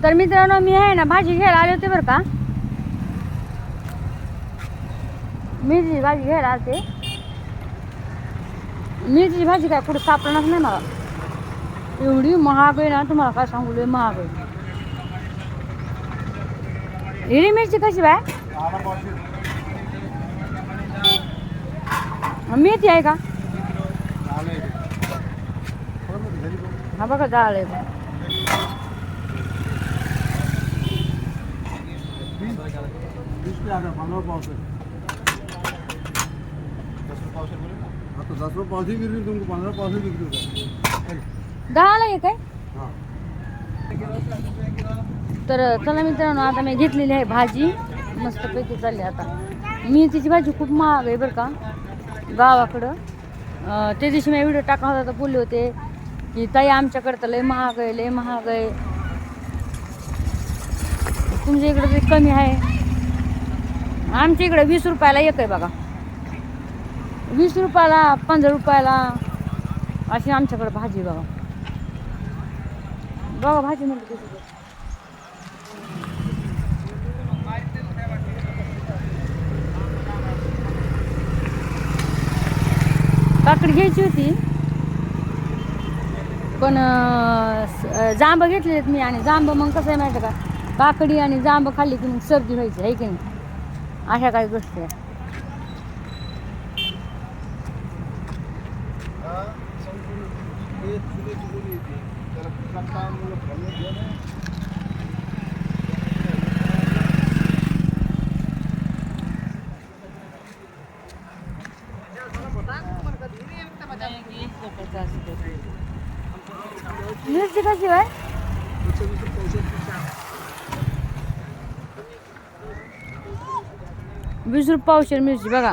तर मित्रांनो मी आहे ना भाजी घ्यायला आले होते बरं का. मिरची भाजी घ्यायला आले. मिरची भाजी काय कुठं सापडणार नाही मला. एवढी महाग आहे ना तुम्हाला काय सांगू लय महाग आहे. हिरवी मिरची कशी बाय? मेथी आहे का? हा बघा डाळ आहे. डाळ आहे काय? तर चला मित्रांनो आता मी घेतलेली आहे भाजी मस्तपैकी चालली. आता मेथीची भाजी खूप महाग आहे बरं का गावाकडं. त्या दिवशी मी व्हिडिओ टाकला होता तर बोलले होते की ताई आमच्याकडं तर लय महाग आहे लय महाग आहे. तुमच्या इकडं तरी कमी आहे. आमच्या इकडे 20 रुपयाला एक आहे बघा. 20 रुपयाला 15 रुपयाला अशी आमच्याकडे भाजी बघा. बघा भाजी म्हणते कशी. काकडी घ्यायची होती पण जांब घेतलेत मी. आणि जांब मग कसं आहे माहिती का काकडी आणि जांब खाल्ली की मग सर्दी व्हायची आहे की नाही. अशा काही गोष्टी आहे. मिरची कशी आहे? 20 रुपये पावशेर मिरची बघा.